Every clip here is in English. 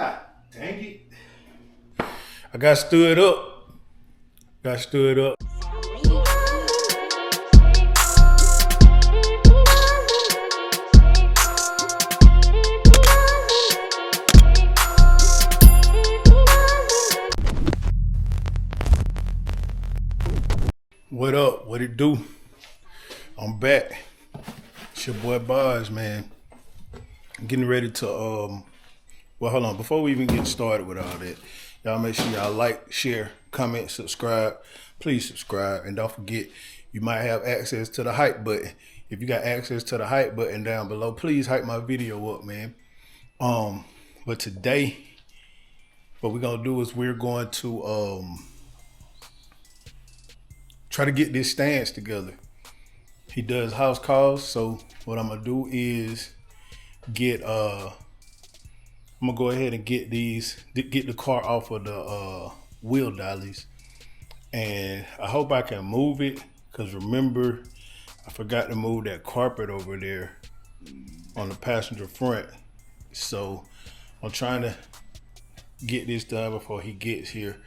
God dang it. I got stood up. Got stood up. What up? What it do? I'm back. It's your boy Bars, man. I'm getting ready to well, hold on. Before we even get started with all that, y'all make sure y'all like, share, comment, subscribe. Please subscribe, and don't forget you might have access to the hype button. If you got access to the hype button down below, please hype my video up, man. But today, what we're gonna do is we're going to try to get this stance together. He does house calls, so what I'm gonna do is get I'm gonna go ahead and get the car off of the wheel dollies, and I hope I can move it, because remember I forgot to move that carpet over there on the passenger front. So I'm trying to get this done before he gets here.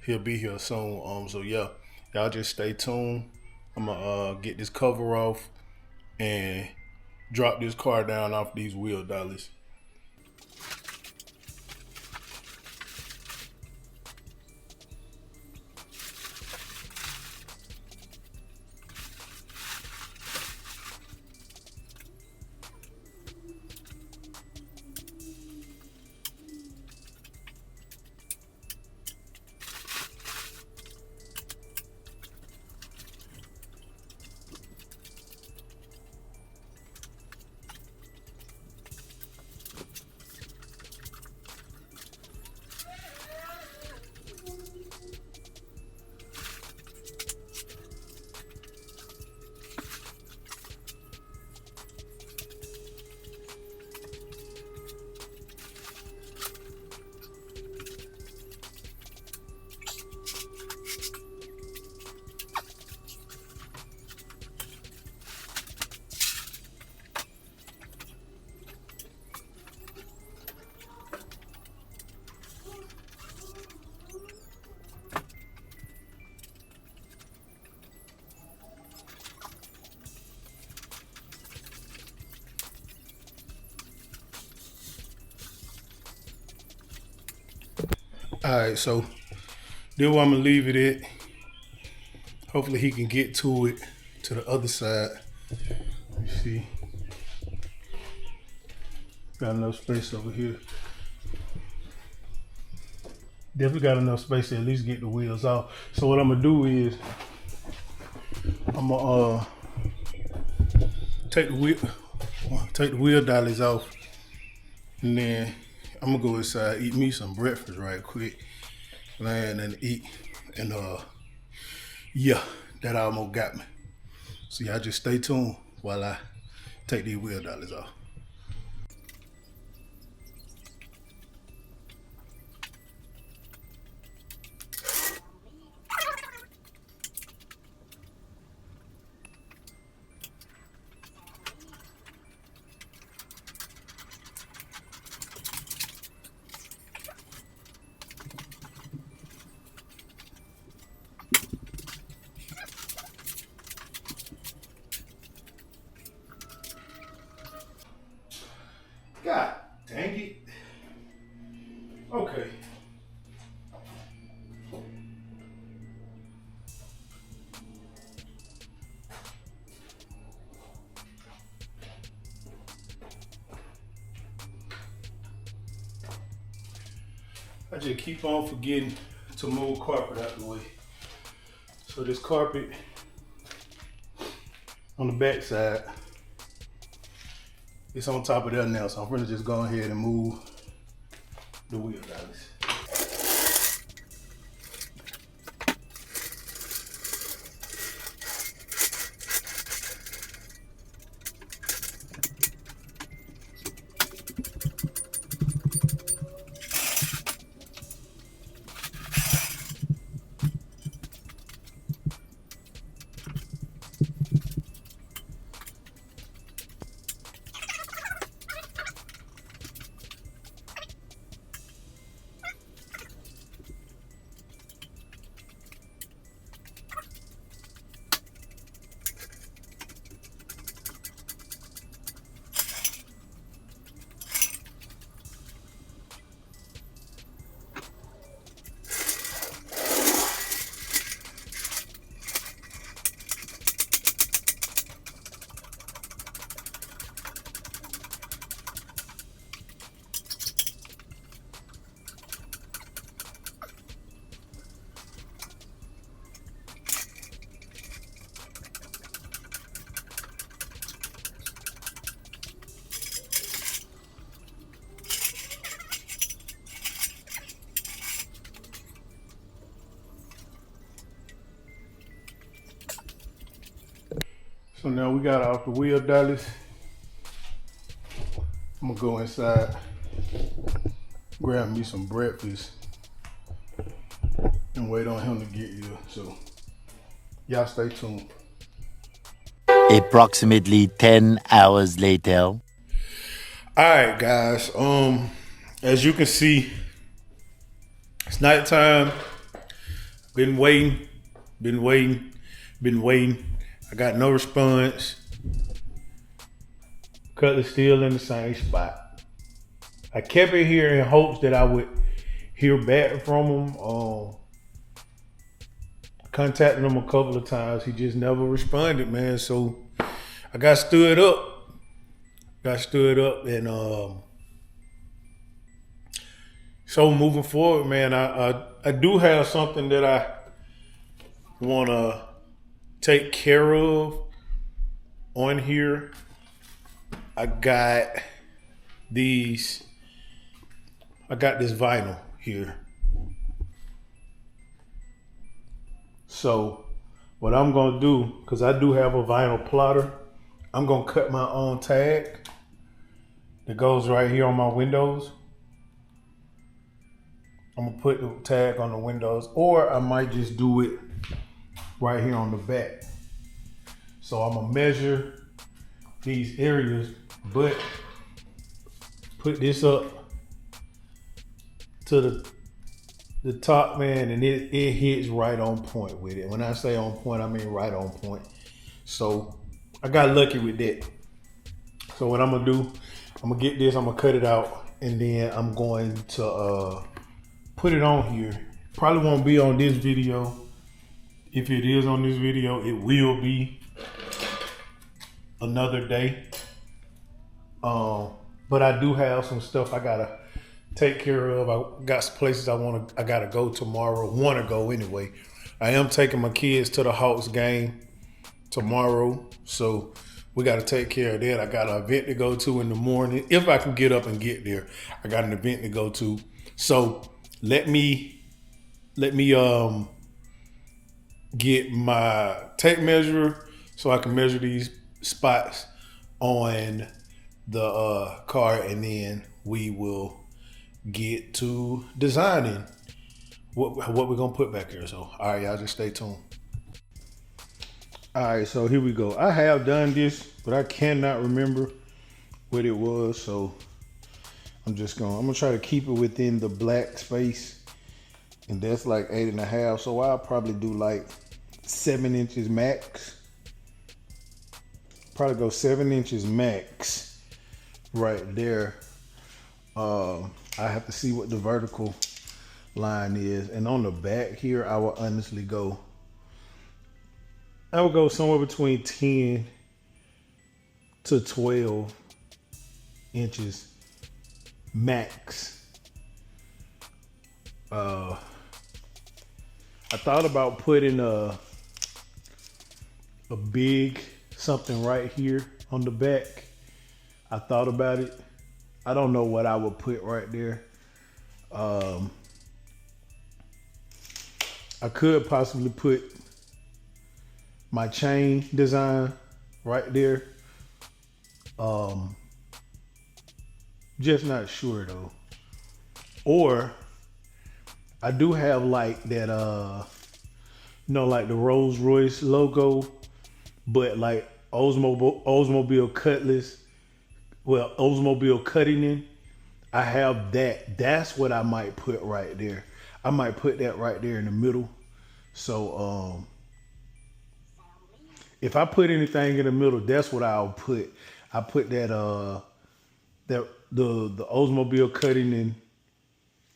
He'll be here soon. So yeah, y'all just stay tuned. I'm gonna get this cover off and drop this car down off these wheel dollies. All right, so then where I'm gonna leave it at. Hopefully he can get to it to the other side. Let me see. Got enough space over here. Definitely got enough space to at least get the wheels off. So what I'm gonna do is I'm gonna take the wheel dollies off, and then I'm gonna go inside, eat me some breakfast right quick, land and eat, and yeah, that almost got me. So y'all just stay tuned while I take these wheel dollies off. God dang it. Okay. I just keep on forgetting to move carpet out the way. So this carpet on the back side, it's on top of there now, so I'm gonna just go ahead and move the wheel dollies. So now we got off the wheel, Dallas. I'm gonna go inside, grab me some breakfast, and wait on him to get here. So y'all stay tuned. Approximately 10 hours later. All right, guys. As you can see, it's nighttime. Been waiting. I got no response. Cutlass still in the same spot. I kept it here in hopes that I would hear back from him. Contacted him a couple of times. He just never responded, man. So I got stood up. And so moving forward, man, I do have something that I want to take care of on here. I got this vinyl here. So what I'm gonna do, because I do have a vinyl plotter, I'm gonna cut my own tag that goes right here on my windows. I'm gonna put the tag on the windows, or I might just do it right here on the back. So I'm gonna measure these areas, but put this up to the top, man, and it hits right on point with it. When I say on point, I mean right on point. So I got lucky with that. So what I'm gonna do, I'm gonna get this, I'm gonna cut it out, and then I'm going to put it on here. Probably won't be on this video. If it is on this video, it will be another day. But I do have some stuff I gotta take care of. I got some places I gotta go tomorrow. Want to go anyway. I am taking my kids to the Hawks game tomorrow, so we gotta take care of that. I got an event to go to in the morning. If I can get up and get there, I got an event to go to. So let me get my tape measure so I can measure these spots on the car, and then we will get to designing what we're gonna put back here. So all right, y'all just stay tuned. All right, so here we go. I have done this, but I cannot remember what it was, so I'm gonna try to keep it within the black space, and that's like 8.5. So I'll probably do like 7 inches max. Probably go 7 inches max right there. I have to see what the vertical line is, and on the back here, I will honestly go. I would go somewhere between 10 to 12 inches max. I thought about putting a big something right here on the back. I thought about it. I don't know what I would put right there. I could possibly put my chain design right there. Just not sure though. Or I do have like that, like the Rolls Royce logo, but like Oldsmobile Cutlass. Well, Oldsmobile Cutting. I have that. That's what I might put right there. I might put that right there in the middle. So if I put anything in the middle, that's what I'll put. I put that the Oldsmobile Cutting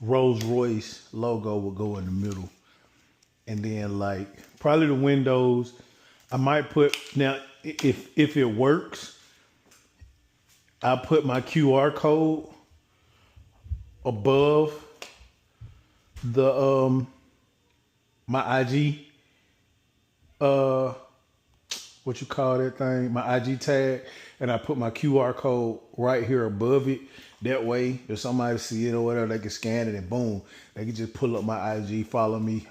Rolls Royce logo will go in the middle. And then like probably the windows, I might put, now if it works, I'll put my QR code above the my IG what you call that thing, my IG tag, and I put my QR code right here above it. That way, if somebody see it or whatever, they can scan it and boom, they can just pull up my IG, follow me.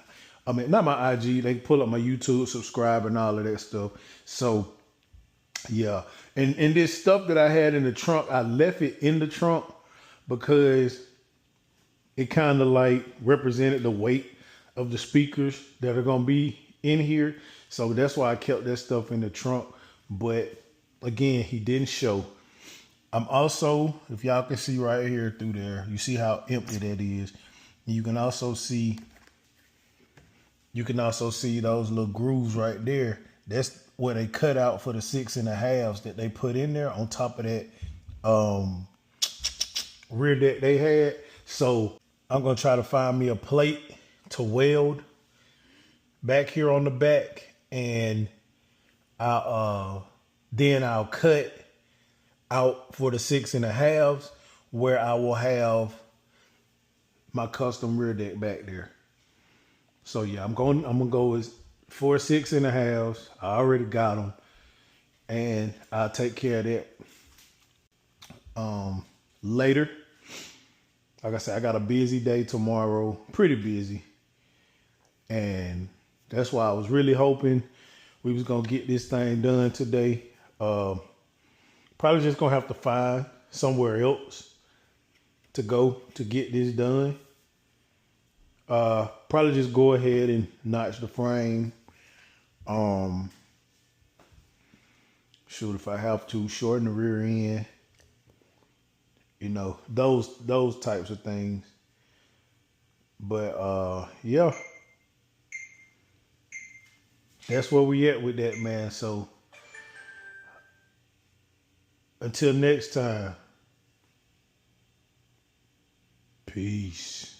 I mean, not my IG, they can pull up my YouTube, subscribe and all of that stuff. So Yeah, and this stuff that I had in the trunk, I left it in the trunk because it kind of like represented the weight of the speakers that are gonna be in here. So that's why I kept that stuff in the trunk. But again, he didn't show. I'm also, if y'all can see right here through there, you see how empty that is. You can also see those little grooves right there. That's where they cut out for the 6.5s that they put in there on top of that rear deck they had. So I'm gonna try to find me a plate to weld back here on the back, and I'll cut out for the 6.5s where I will have my custom rear deck back there. So yeah, I'm gonna go with 4 6.5s. I already got them, and I'll take care of that later. Like I said, I got a busy day tomorrow, pretty busy, and that's why I was really hoping we was gonna get this thing done today. Probably just gonna have to find somewhere else to go to get this done. Probably just go ahead and notch the frame. Shoot, if I have to, shorten the rear end. You know, those types of things. But yeah, that's where we at with that, man. So until next time, peace.